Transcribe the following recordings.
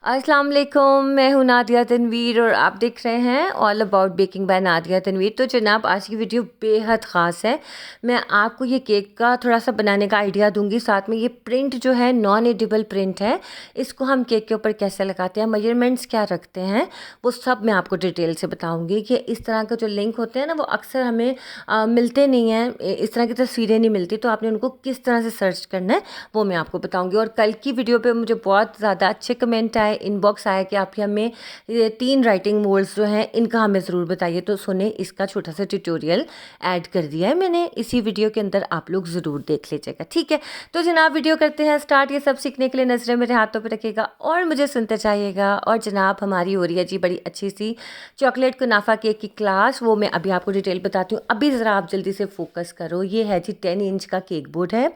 अस्सलाम वालेकुम, मैं हूँ नादिया तनवीर और आप देख रहे हैं all about baking by Nadia Tanveer. तो जनाब आज की वीडियो बेहद ख़ास है। मैं आपको ये केक का थोड़ा सा बनाने का आइडिया दूंगी, साथ में ये प्रिंट जो है नॉन एडिबल प्रिंट है, इसको हम केक के ऊपर कैसे लगाते हैं, मेजरमेंट्स क्या रखते हैं, वो सब मैं आपको डिटेल से बताऊँगी। कि इस तरह के जो लिंक होते हैं ना, वो अक्सर हमें मिलते नहीं हैं, इस तरह की तस्वीरें नहीं मिलती, तो आपने उनको किस तरह से सर्च करना है वो मैं आपको बताऊँगी। और कल की वीडियो पर मुझे बहुत ज़्यादा अच्छे कमेंट आए, इनबॉक्स आया कि आप हमें ये 3 राइटिंग मोड्स जो हैं इनका हमें ज़रूर बताइए। तो सुने, इसका छोटा सा ट्यूटोरियल ऐड कर दिया है मैंने इसी वीडियो के अंदर, आप लोग ज़रूर देख लीजिएगा, ठीक है। तो जनाब वीडियो करते हैं स्टार्ट। ये सब सीखने के लिए नज़रें मेरे हाथों पर रखिएगा और मुझे सुनते जाइएगा। और जनाब हमारी हो रही है जी बड़ी अच्छी सी चॉकलेट कुनाफा केक की क्लास, वो मैं अभी आपको डिटेल बताती हूँ। अभी ज़रा आप जल्दी से फोकस करो। ये है जी 10 इंच का केक बोर्ड है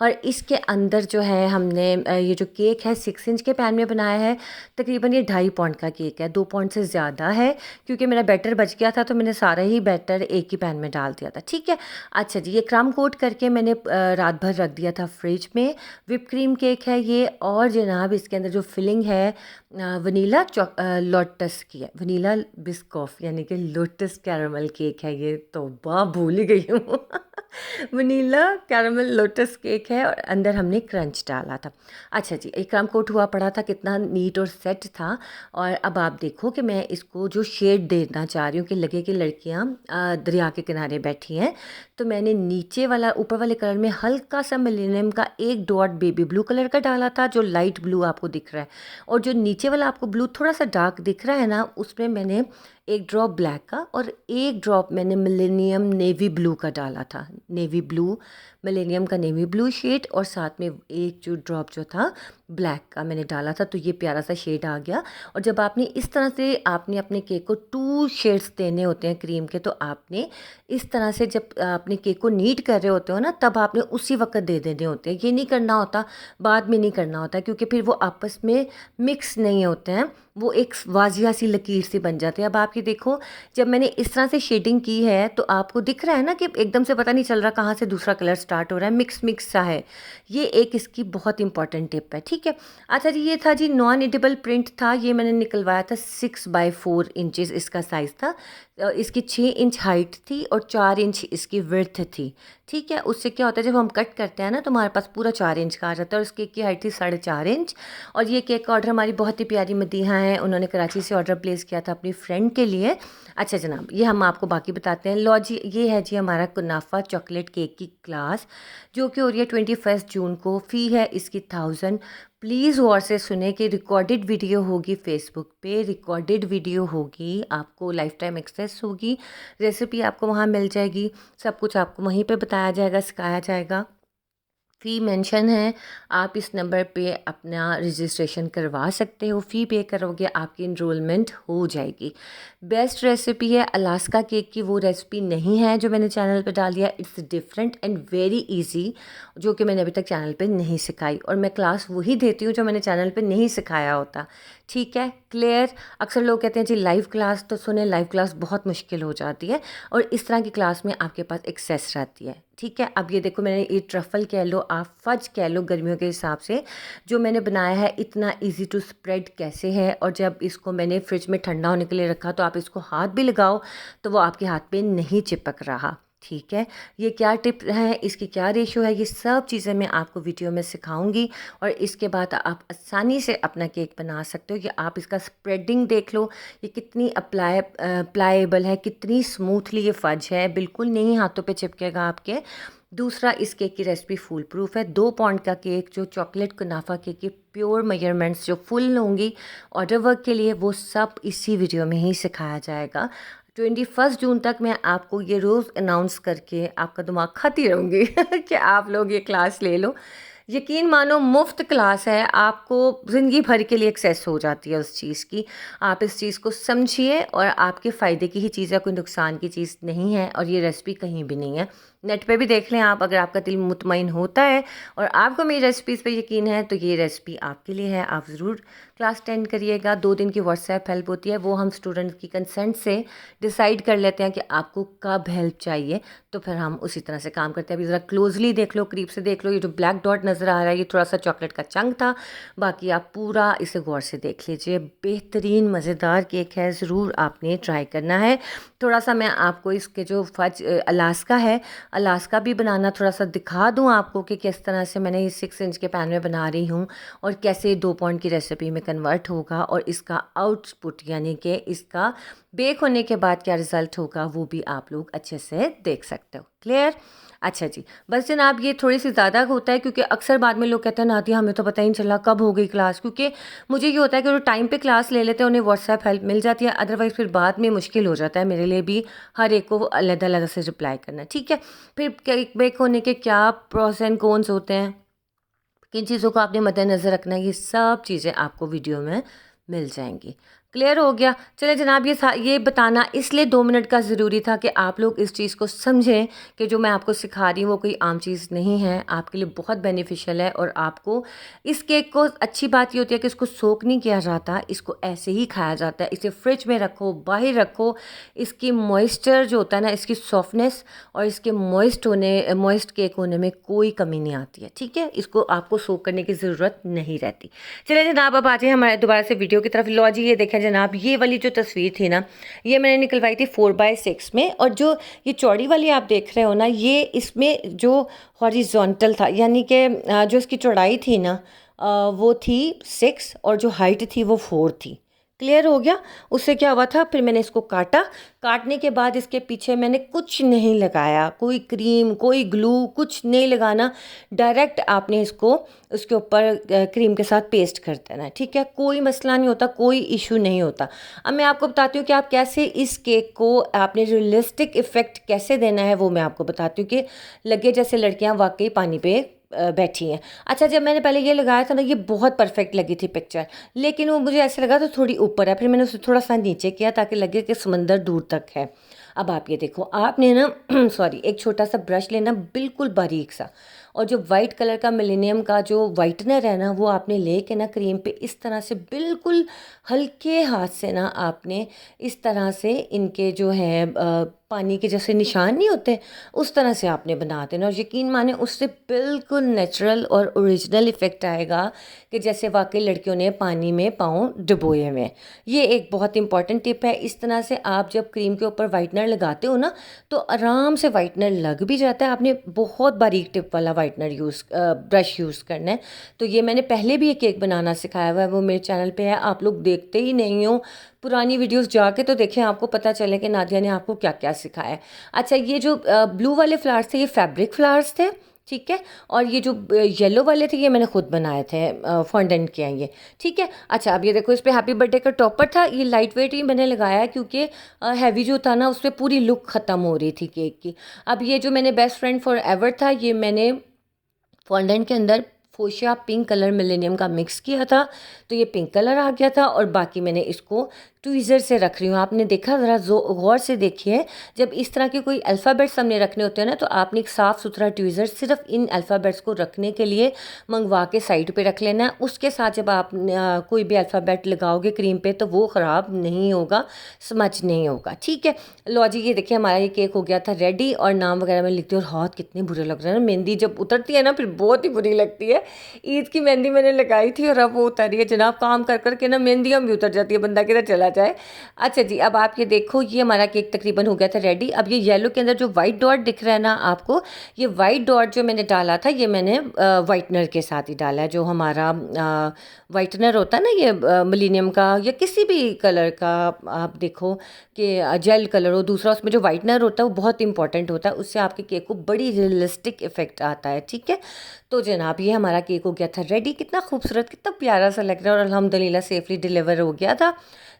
और इसके अंदर जो है हमने ये जो केक है 6 इंच के पैन में बनाया है। तकरीबन ये 2.5 पाउंड का केक है, 2 पाउंड से ज़्यादा है, क्योंकि मेरा बैटर बच गया था तो मैंने सारा ही बैटर एक ही पैन में डाल दिया था, ठीक है। अच्छा जी, ये क्रम कोट करके मैंने रात भर रख दिया था फ्रिज में। विप क्रीम केक है ये, और जनाब इसके अंदर जो फिलिंग है वनीला लोटस की है, वनीला बिस्कॉफ यानी कि लोटस कैरामल केक है ये, तो वाह भूल ही गई हूँ वनीला कैरामल लोटस केक है और अंदर हमने क्रंच डाला था। अच्छा जी, एक क्रम कोट हुआ पड़ा था, कितना नीट और सेट था। और अब आप देखो कि मैं इसको जो शेड देना चाह रही हूँ कि लगे कि लड़कियाँ दरिया के किनारे बैठी हैं, तो मैंने नीचे वाला ऊपर वाले कलर में हल्का सा मिलेनियम का एक डॉट बेबी ब्लू कलर का डाला था, जो लाइट ब्लू आपको दिख रहा है, और जो नीचे वाला आपको ब्लू थोड़ा सा डार्क दिख रहा है ना, उसमें मैंने एक ड्रॉप ब्लैक का और एक ड्रॉप मैंने मिलेनियम नेवी ब्लू का डाला था। नेवी ब्लू, मिलेनियम का नेवी ब्लू शेड, और साथ में एक जो ड्रॉप जो था ब्लैक का मैंने डाला था, तो ये प्यारा सा शेड आ गया। और जब आपने इस तरह से आपने अपने केक को 2 शेड्स देने होते हैं क्रीम के, तो आपने इस तरह से जब अपने केक को नीट कर रहे होते हो ना, तब आपने उसी वक्त दे देने होते हैं। ये नहीं करना होता, बाद में नहीं करना होता, क्योंकि फिर वो आपस में मिक्स नहीं होते हैं, वो एक वाजिया सी लकीर सी बन जाती है। अब आपकी देखो, जब मैंने इस तरह से शेडिंग की है तो आपको दिख रहा है ना कि एकदम से पता नहीं चल रहा कहाँ से दूसरा कलर स्टार्ट हो रहा है, मिक्स मिक्स सा है। ये एक इसकी बहुत इंपॉर्टेंट टिप है, ठीक है। अच्छा जी, ये था जी नॉन एडिबल प्रिंट था, ये मैंने निकलवाया था 6x4 इंचेस इसका साइज़ था। इसकी 6 इंच हाइट थी और 4 इंच इसकी विड्थ थी, ठीक है। उससे क्या होता है, जब हम कट करते हैं ना तो हमारे पास पूरा 4 इंच का आ जाता है, और इस केक की हाइट थी 4.5 इंच। और ये केक का ऑर्डर हमारी बहुत ही प्यारी मदीहा है, उन्होंने कराची से ऑर्डर प्लेस किया था अपनी फ्रेंड के लिए। अच्छा जनाब, ये हम आपको बाकी बताते हैं। लो जी, ये है जी हमारा कुनाफा चॉकलेट केक की क्लास, जो कि हो रही है 21 जून को। फ़ी है इसकी 1000। प्लीज़ गौर से सुने कि रिकॉर्डेड वीडियो होगी फेसबुक पे, रिकॉर्डेड वीडियो होगी, आपको लाइफ टाइम एक्सेस होगी, रेसिपी आपको वहाँ मिल जाएगी, सब कुछ आपको वहीं पे बताया जाएगा, सिखाया जाएगा। फ़ी मेंशन है, आप इस नंबर पे अपना रजिस्ट्रेशन करवा सकते हो। फ़ी पे करोगे आपकी इनरोलमेंट हो जाएगी। बेस्ट रेसिपी है अलास्का केक की, वो रेसिपी नहीं है जो मैंने चैनल पे डाल दिया। It's different and very easy, जो कि मैंने अभी तक चैनल पे नहीं सिखाई, और मैं क्लास वही देती हूँ जो मैंने चैनल पे नहीं सिखाया होता, ठीक है। क्लियर। अक्सर लोग कहते हैं जी लाइव क्लास, तो सुने, लाइव क्लास बहुत मुश्किल हो जाती है और इस तरह की क्लास में आपके पास एक्सेस रहती है, ठीक है। अब ये देखो, मैंने ये ट्रफल कह लो, आप फज कह लो, गर्मियों के हिसाब से जो मैंने बनाया है, इतना इजी टू स्प्रेड कैसे है। और जब इसको मैंने फ्रिज में ठंडा होने के लिए रखा, तो आप इसको हाथ भी लगाओ तो वो आपके हाथ पे नहीं चिपक रहा, ठीक है। ये क्या टिप है, इसकी क्या रेशो है, ये सब चीज़ें मैं आपको वीडियो में सिखाऊंगी। और इसके बाद आप आसानी से अपना केक बना सकते हो। कि आप इसका स्प्रेडिंग देख लो, ये कितनी प्लाएबल है, कितनी स्मूथली ये फज है, बिल्कुल नहीं हाथों पे चिपकेगा आपके। दूसरा, इस केक की रेसिपी फुल प्रूफ है। 2 पाउंड का केक, जो चॉकलेट कुनाफा केक की प्योर मेजरमेंट्स जो फुल होंगी ऑर्डर वर्क के लिए, वो सब इसी वीडियो में ही सिखाया जाएगा। 21 जून तक मैं आपको ये रोज़ अनाउंस करके आपका दिमाग खाती रहूँगी कि आप लोग ये क्लास ले लो। यकीन मानो, मुफ्त क्लास है, आपको ज़िंदगी भर के लिए एक्सेस हो जाती है उस चीज़ की। आप इस चीज़ को समझिए और आपके फ़ायदे की ही चीज़ है, कोई नुकसान की चीज़ नहीं है, और ये रेसिपी कहीं भी नहीं है। नेट पे भी देख लें आप, अगर आपका दिल मुतमईन होता है और आपको मेरी रेसिपीज़ पे यकीन है तो ये रेसिपी आपके लिए है। आप ज़रूर क्लास अटेंड करिएगा। 2 दिन की व्हाट्सएप हेल्प होती है, वो हम स्टूडेंट्स की कंसेंट से डिसाइड कर लेते हैं कि आपको कब हेल्प चाहिए, तो फिर हम उसी तरह से काम करते हैं। अभी ज़रा क्लोजली देख लो, करीब से देख लो, ये जो ब्लैक डॉट नज़र आ रहा है ये थोड़ा सा चॉकलेट का चंक था, बाकी आप पूरा इसे गौर से देख लीजिए। बेहतरीन मज़ेदार केक है, ज़रूर आपने ट्राई करना है। थोड़ा सा मैं आपको इसके जो फज अलास्का है, अलास्का भी बनाना थोड़ा सा दिखा दूं आपको कि किस तरह से मैंने इस 6 इंच के पैन में बना रही हूं और कैसे 2 पाउंड की रेसिपी में कन्वर्ट होगा और इसका आउटपुट यानी कि इसका बेक होने के बाद क्या रिज़ल्ट होगा वो भी आप लोग अच्छे से देख सकते हो। क्लियर? अच्छा जी, बस जनाब ये थोड़ी सी ज़्यादा होता है क्योंकि अक्सर बाद में लोग कहते हैं नादिया हमें तो पता ही नहीं चला कब हो गई क्लास, क्योंकि मुझे ये होता है कि वो टाइम पे क्लास ले लेते हैं, उन्हें व्हाट्सएप हेल्प मिल जाती है, अदरवाइज़ फिर बाद में मुश्किल हो जाता है मेरे लिए भी हर एक को अलग-अलग से रिप्लाई करना। ठीक है, फिर केक बेक होने के क्या प्रोस एंड कॉन्स होते हैं, किन चीज़ों को आपने मद्देनज़र रखना है, ये सब चीज़ें आपको वीडियो में मिल जाएंगी। क्लियर हो गया? चले जनाब, ये बताना इसलिए 2 मिनट का ज़रूरी था कि आप लोग इस चीज़ को समझें कि जो मैं आपको सिखा रही हूँ वो कोई आम चीज़ नहीं है, आपके लिए बहुत बेनिफिशियल है। और आपको इस केक को अच्छी बात ये होती है कि इसको सोक नहीं किया जाता, इसको ऐसे ही खाया जाता है। इसे फ्रिज में रखो, बाहर रखो, इसकी मॉइस्चर जो होता है ना, इसकी सॉफ्टनेस और इसके मॉइस्ट केक होने में कोई कमी नहीं आती है। ठीक है, इसको आपको सोक करने की ज़रूरत नहीं रहती। चलिए जनाब, अब आ जाए हमारे दोबारा से वीडियो की तरफ। लो जी, ये देखें जनाब, ये वाली जो तस्वीर थी ना, ये मैंने निकलवाई थी 4x6 में, और जो ये चौड़ी वाली आप देख रहे हो ना, ये इसमें जो हॉरिजॉन्टल था यानी कि जो इसकी चौड़ाई थी ना वो थी 6 और जो हाइट थी वो 4 थी। क्लियर हो गया? उससे क्या हुआ था, फिर मैंने इसको काटा, काटने के बाद इसके पीछे मैंने कुछ नहीं लगाया, कोई क्रीम कोई ग्लू कुछ नहीं लगाना, डायरेक्ट आपने इसको उसके ऊपर क्रीम के साथ पेस्ट कर देना है। ठीक है, कोई मसला नहीं होता, कोई इशू नहीं होता। अब मैं आपको बताती हूँ कि आप कैसे इस केक को आपने रियलिस्टिक इफ़ेक्ट कैसे देना है, वो मैं आपको बताती हूँ कि लगे जैसे लड़कियाँ वाकई पानी पे बैठी हैं। अच्छा, जब मैंने पहले ये लगाया था ना, ये बहुत परफेक्ट लगी थी पिक्चर, लेकिन वो मुझे ऐसे लगा तो थोड़ी ऊपर है, फिर मैंने उसे थोड़ा सा नीचे किया ताकि लगे कि समंदर दूर तक है। अब आप ये देखो, आपने ना सॉरी, एक छोटा सा ब्रश लेना, बिल्कुल बारीक सा, और जो वाइट कलर का मिलेनियम का जो वाइटनर है ना, वो आपने लेके ना क्रीम पे इस तरह से बिल्कुल हल्के हाथ से ना आपने इस तरह से इनके जो है पानी के जैसे निशान नहीं होते, उस तरह से आपने बना देना, और यकीन माने उससे बिल्कुल नेचुरल और ओरिजिनल इफ़ेक्ट आएगा कि जैसे वाकई लड़कियों ने पानी में पाँव डुबोए हुए हैं। ये एक बहुत इंपॉर्टेंट टिप है। इस तरह से आप जब क्रीम के ऊपर वाइटनर लगाते हो ना, तो आराम से वाइटनर लग भी जाता है। आपने बहुत बारीक टिप वाला वाइटनर ब्रश यूज़ करना है। तो ये मैंने पहले भी एक केक बनाना सिखाया हुआ है, वो मेरे चैनल पे है, आप लोग देखते ही नहीं हो, पुरानी वीडियोस जाके तो देखें, आपको पता चले कि नादिया ने आपको क्या क्या सिखाया है। अच्छा, ये जो ब्लू वाले फ्लावर्स थे ये फैब्रिक फ्लावर्स थे, ठीक है, और ये जो येलो वाले थे ये मैंने खुद बनाए थे, फॉन्डेंट किया ये। ठीक है, अच्छा अब ये देखो, इस पर हैप्पी बर्थडे का टॉपर था, ये लाइट वेट ही मैंने लगाया क्योंकि हैवी जो था ना उस पर पूरी लुक ख़त्म हो रही थी केक की। अब ये जो मैंने बेस्ट फ्रेंड फॉर एवर था, ये मैंने फॉन्डेंट के अंदर फोशिया पिंक कलर मिलेनियम का मिक्स किया था, तो ये पिंक कलर आ गया था, और बाकी मैंने इसको ट्वीज़र से रख रही हूँ। आपने देखा, ज़रा गौर से देखिए, जब इस तरह के कोई अल्फ़ाबेट्स हमने रखने होते हैं ना, तो आपने एक साफ़ सुथरा ट्वीज़र सिर्फ इन अल्फ़ाबेट्स को रखने के लिए मंगवा के साइड पे रख लेना है। उसके साथ जब आप कोई भी अल्फ़ाबेट लगाओगे क्रीम पे तो वो ख़राब नहीं होगा, समझ नहीं होगा। ठीक है, लो जी, ये देखिए हमारा ये केक हो गया था रेडी, और नाम वगैरह में लिखती हूँ, और हाथ कितने बुरे लग रहे हैं ना, मेहंदी जब उतरती है ना फिर बहुत ही बुरी लगती है। ईद की मेहंदी मैंने लगाई थी और अब वो उतरी है जनाब, काम कर कर के ना मेहंदियाँ भी उतर जाती है, बंदा किधर चला जाए। अच्छा जी, अब आप ये देखो, ये हमारा केक तकरीबन हो गया था रेडी। अब ये येलो के अंदर जो वाइट डॉट दिख रहा है ना आपको, ये वाइट डॉट जो मैंने डाला था ये मैंने वाइटनर के साथ ही डाला है। जो हमारा वाइटनर होता है ना, ये मिलेनियम का या किसी भी कलर का, आप देखो कि जेल कलर हो, दूसरा उसमें जो वाइटनर होता है वो बहुत इंपॉर्टेंट होता है, उससे आपके केक को बड़ी रियलिस्टिक इफेक्ट आता है। ठीक है, तो जनाब ये हमारा केक हो गया था रेडी। कितना खूबसूरत, कितना प्यारा सा लग रहा है और अल्हम्दुलिल्लाह सेफली डिलीवर हो गया था।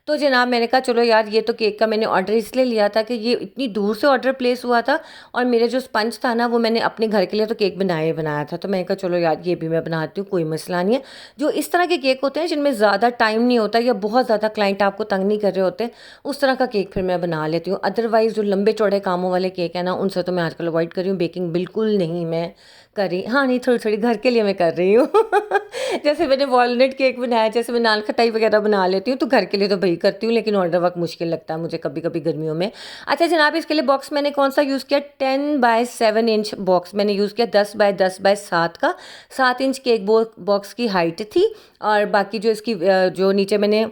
तो जनाब मैंने कहा चलो यार, ये तो केक का मैंने ऑर्डर इसलिए लिया था कि ये इतनी दूर से ऑर्डर प्लेस हुआ था और मेरे जो स्पंज था ना वो मैंने अपने घर के लिए तो केक बनाया था। तो मैंने कहा चलो यार ये भी मैं बनाती हूँ, कोई मसला नहीं है। जो इस तरह के केक होते हैं जिनमें ज़्यादा टाइम नहीं होता या बहुत ज़्यादा क्लाइंट आपको तंग नहीं कर रहे होते, उस तरह का केक फिर मैं बना लेती हूँ। अदरवाइज़ जो लंबे चौड़े कामों वाले केक है ना, उनसे तो मैं आजकल अवॉइड कर रही हूँ। बेकिंग बिल्कुल नहीं मैं कर रही, हाँ नहीं थोड़ी थोड़ी घर के लिए मैं कर रही हूँ। जैसे मैंने वॉलनट केक बनाया, जैसे मैं नान खटाई वगैरह बना लेती हूँ, तो घर के लिए तो भाई करती हूँ, लेकिन ऑर्डर वक्त मुश्किल लगता है मुझे कभी कभी गर्मियों में। अच्छा जनाब, इसके लिए बॉक्स मैंने कौन सा यूज़ किया, 10x7 इंच बॉक्स मैंने यूज़ किया, 10x10x7 का। 7 इंच केक बॉक्स की हाइट थी और बाकी जो इसकी जो नीचे मैंने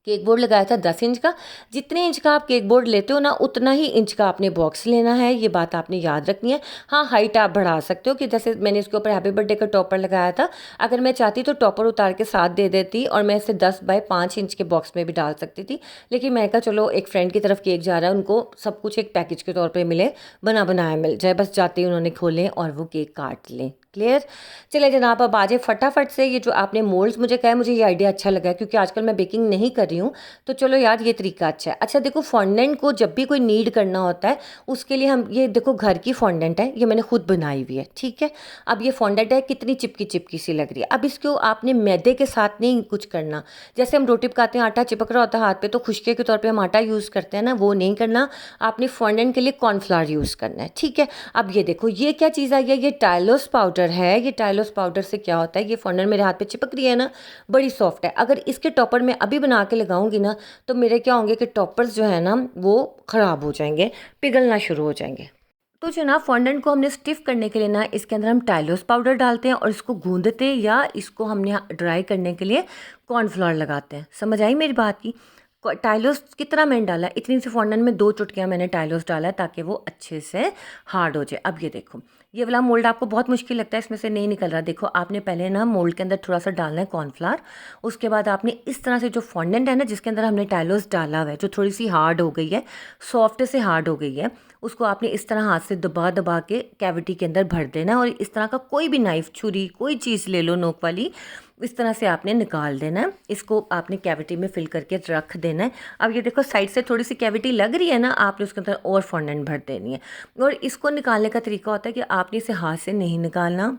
केक बोर्ड लगाया था 10 इंच का। जितने इंच का आप केक बोर्ड लेते हो ना, उतना ही इंच का आपने बॉक्स लेना है, ये बात आपने याद रखनी है। हाँ हाइट आप बढ़ा सकते हो, कि जैसे मैंने इसके ऊपर हैप्पी बर्थडे का टॉपर लगाया था, अगर मैं चाहती तो टॉपर उतार के साथ दे देती और मैं इसे 10x5 इंच के बॉक्स में भी डाल सकती थी। लेकिन मैं कहा चलो एक फ्रेंड की तरफ केक जा रहा है, उनको सब कुछ एक पैकेज के तौर पर मिले, बना बनाया मिल जाए, बस जाते ही उन्होंने खोलें और वो केक काट लें। क्लियर। चले जनाब अब आ जाए फटाफट से। ये जो आपने मोल्ड्स मुझे कहा है, मुझे ये आइडिया अच्छा लगा है, क्योंकि आजकल मैं बेकिंग नहीं कर रही हूँ, तो चलो यार ये तरीका अच्छा है। अच्छा देखो, फॉन्डेंट को जब भी कोई नीड करना होता है, उसके लिए हम ये देखो घर की फॉन्डेंट है, ये मैंने खुद बनाई हुई है, ठीक है। अब ये फॉन्डेंट है, कितनी चिपकी चिपकी सी लग रही है। अब इसको आपने मैदे के साथ नहीं कुछ करना, जैसे हम रोटी पकाते हैं आटा चिपक रहा होता है हाथ पे, तो खुशके के तौर पर हम आटा यूज़ करते हैं ना, वो नहीं करना। आपने फॉन्डेंट के लिए कॉर्नफ्लावर यूज़ करना है, ठीक है। अब ये देखो ये क्या चीज़ आई है, ये टाइलोस पाउडर है। ये टाइलोस पाउडर से क्या होता है, ये फॉन्डेंट मेरे हाथ पे चिपक रही है ना, बड़ी सॉफ्ट है। अगर इसके टॉपर में अभी बना के लगाऊंगी ना, तो मेरे क्या होंगे कि टॉपर्स जो है ना वो ख़राब हो जाएंगे, पिघलना शुरू हो जाएंगे। तो जो ना फॉन्डेंट को हमने स्टिफ करने के लिए ना, इसके अंदर हम टाइलोस पाउडर डालते हैं और इसको गूंदते हैं, या इसको हमने ड्राई करने के लिए कॉर्नफ्लोर लगाते हैं। समझ आई मेरी बात की। टाइलोस कितना मैंने डाला, इतनी सी फॉन्डेंट में 2 चुटकियाँ मैंने टाइलोस डाला है, ताकि वो अच्छे से हार्ड हो जाए। अब ये देखो, ये वाला मोल्ड आपको बहुत मुश्किल लगता है, इसमें से नहीं निकल रहा। देखो आपने पहले ना मोल्ड के अंदर थोड़ा सा डालना है कॉर्नफ्लावर, उसके बाद आपने इस तरह से जो फॉन्डेंट है ना, जिसके अंदर हमने टाइलोस डाला हुआ है, जो थोड़ी सी हार्ड हो गई है, सॉफ्ट से हार्ड हो गई है, उसको आपने इस तरह हाथ से दबा दबा के कैविटी के अंदर भर देना है। और इस तरह का कोई भी नाइफ, छुरी, कोई चीज़ ले लो नोक वाली, इस तरह से आपने निकाल देना है। इसको आपने कैविटी में फिल करके रख देना है। अब ये देखो साइड से थोड़ी सी कैविटी लग रही है ना, आपने उसके अंदर और फॉन्डेंट भर देनी है। और इसको निकालने का तरीका होता है कि आपने इसे हाथ से नहीं निकालना,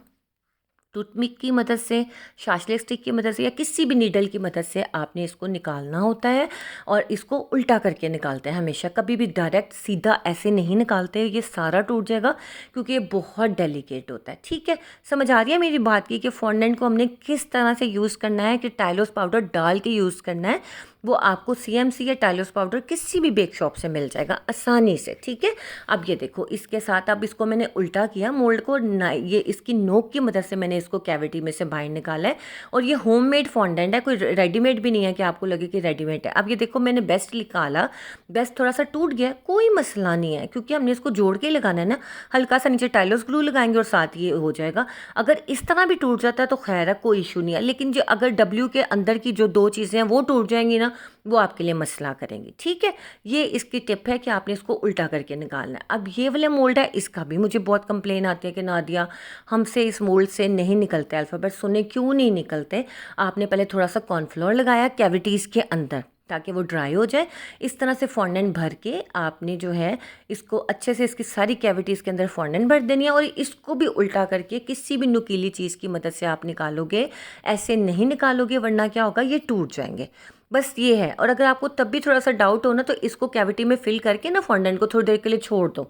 टूथपिक की मदद से, शाशलिक स्टिक की मदद से, या किसी भी नीडल की मदद से आपने इसको निकालना होता है। और इसको उल्टा करके निकालते हैं हमेशा, कभी भी डायरेक्ट सीधा ऐसे नहीं निकालते, ये सारा टूट जाएगा, क्योंकि ये बहुत डेलिकेट होता है। ठीक है, समझ आ रही है मेरी बात की, कि फॉन्डेंट को हमने किस तरह से यूज़ करना है, कि टाइलोस पाउडर डाल के यूज़ करना है। वो आपको CMC या टाइलोस पाउडर किसी भी बेक शॉप से मिल जाएगा आसानी से। ठीक है, अब ये देखो इसके साथ अब इसको मैंने उल्टा किया मोल्ड को, ये इसकी नोक की मदद से मैंने इसको कैविटी में से बाहर निकाला है। और ये होममेड फॉन्डेंट है, कोई रेडीमेड भी नहीं है कि आपको लगे कि रेडीमेड है। अब ये देखो मैंने बेस्ट निकाला, बेस्ट थोड़ा सा टूट गया, कोई मसला नहीं है, क्योंकि हमने इसको जोड़ के लगाना है ना। हल्का सा नीचे टाइलोस ग्लू लगाएंगे और साथ ये हो जाएगा। अगर इस तरह भी टूट जाता है तो खैर है, कोई इशू नहीं है। लेकिन जो अगर W के अंदर की जो 2 चीज़ें हैं वो टूट जाएंगी ना, वो आपके लिए मसला करेंगी। ठीक है, ये इसकी टिप है कि आपने इसको उल्टा करके निकालना है। अब ये वाला मोल्ड है, इसका भी मुझे बहुत कंप्लेन आती है कि नादिया हमसे इस मोल्ड से नहीं निकलते अल्फ़ाबेट। सुने क्यों नहीं निकलते? आपने पहले थोड़ा सा कॉर्नफ्लोर लगाया कैविटीज़ के अंदर, ताकि वो ड्राई हो जाए। इस तरह से फॉन्डेंट भर के आपने जो है इसको अच्छे से इसकी सारी कैविटीज़ के अंदर फॉन्डेंट भर देनी है। और इसको भी उल्टा करके किसी भी नुकीली चीज़ की मदद से आप निकालोगे, ऐसे नहीं निकालोगे, वरना क्या होगा, ये टूट जाएंगे। बस ये है। और अगर आपको तब भी थोड़ा सा डाउट हो ना, तो इसको कैविटी में फिल करके ना फॉन्डेंट को थोड़ी देर के लिए छोड़ दो।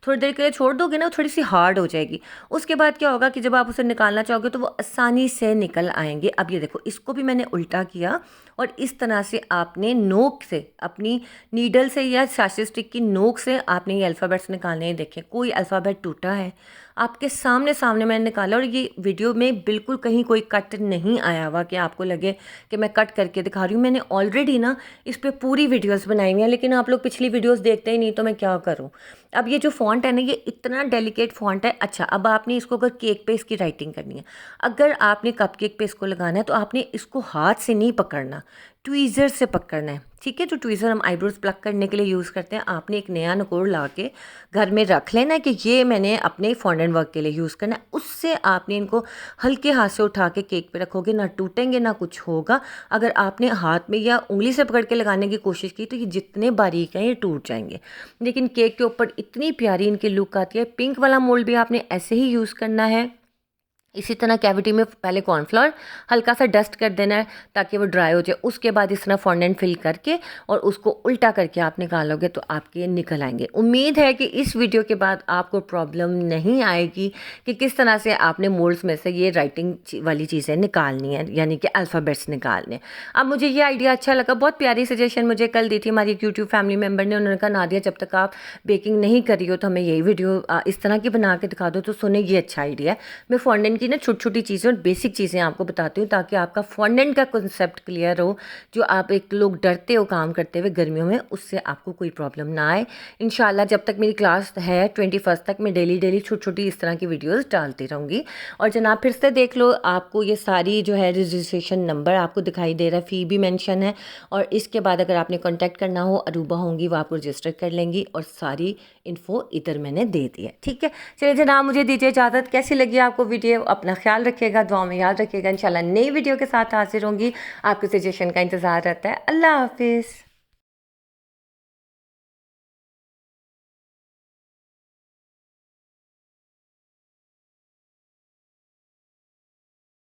थोड़ी देर के लिए छोड़ दोगे ना, थोड़ी सी हार्ड हो जाएगी। उसके बाद क्या होगा कि जब आप उसे निकालना चाहोगे तो वो आसानी से निकल आएंगे। अब ये देखो, इसको भी मैंने उल्टा किया और इस तरह से आपने नोक से, अपनी नीडल से या शाशी स्टिक की नोक से आपने ये अल्फ़ाबेट्स निकालने हैं। देखें कोई अल्फ़ाबेट टूटा है, आपके सामने सामने मैंने निकाला। और ये वीडियो में बिल्कुल कहीं कोई कट नहीं आया हुआ कि आपको लगे कि मैं कट करके दिखा रही हूँ। मैंने ऑलरेडी ना इस पर पूरी वीडियोस बनाई हुई हैं, लेकिन आप लोग पिछली वीडियोस देखते ही नहीं, तो मैं क्या करूँ। अब ये जो फॉन्ट है ना, ये इतना डेलिकेट फॉन्ट है। अच्छा, अब आपने इसको अगर केक पे इसकी राइटिंग करनी है, अगर आपने कप केक पे इसको लगाना है, तो आपने इसको हाथ से नहीं पकड़ना, ट्वीज़र से पकड़ना है, ठीक है। जो ट्वीज़र हम आईब्रोज प्लग करने के लिए यूज़ करते हैं, आपने एक नया निकोर ला के घर में रख लेना है कि ये मैंने अपने फॉन्डेंट वर्क के लिए यूज़ करना है। उससे आपने इनको हल्के हाथ से उठा के केक पे रखोगे, ना टूटेंगे ना कुछ होगा। अगर आपने हाथ में या उंगली से पकड़ के लगाने की कोशिश की तो ये जितने बारीक हैं ये टूट जाएंगे। लेकिन केक के ऊपर इतनी प्यारी इनकी लुक आती है। पिंक वाला मोल्ड भी आपने ऐसे ही यूज़ करना है। इसी तरह कैविटी में पहले कॉर्नफ्लोर हल्का सा डस्ट कर देना है ताकि वो ड्राई हो जाए। उसके बाद इस तरह फॉन्डेंट फिल करके और उसको उल्टा करके आप निकालोगे तो आपके निकल आएंगे। उम्मीद है कि इस वीडियो के बाद आपको प्रॉब्लम नहीं आएगी कि किस तरह से आपने मोल्ड्स में से ये राइटिंग वाली चीज़ें निकालनी है, यानी कि अल्फ़ाबेट्स निकालने। अब मुझे ये आइडिया अच्छा लगा, बहुत प्यारी सजेशन मुझे कल दी थी हमारी एक यूट्यूब फैमिली मेम्बर ने। उन्होंने कहा नादिया जब तक आप बेकिंग नहीं करी हो तो हमें यही वीडियो इस तरह की बना के दिखा दो। तो सुने, ये अच्छा आइडिया है। मैं फॉन्डेंट की ना छोटी छोटी चीज़ें और बेसिक चीज़ें आपको बताती हूँ ताकि आपका फॉन्डेंट का कॉन्सेप्ट क्लियर हो। जो आप एक लोग डरते हो काम करते हुए गर्मियों में, उससे आपको कोई प्रॉब्लम ना आए। इंशाल्लाह जब तक मेरी क्लास है 21 तक, मैं डेली छोटी छोटी इस तरह की वीडियोस डालती रहूँगी। और जनाब फिर से देख लो, आपको ये सारी जो है रजिस्ट्रेशन नंबर आपको दिखाई दे रहा है, फ़ी भी मेंशन है। और इसके बाद अगर आपने कॉन्टैक्ट करना हो, अरूबा होंगी वो आपको रजिस्टर कर लेंगी और सारी इन्फो इधर मैंने दे दी है, ठीक है। चलिए जनाब मुझे दीजिए इजाज़त। कैसी लगी आपको वीडियो, अपना ख्याल रखिएगा, दुआ में याद रखिएगा। इंशाल्लाह नई वीडियो के साथ हाजिर होंगी। आपके सजेशन का इंतज़ार रहता है। अल्लाह हाफिज़।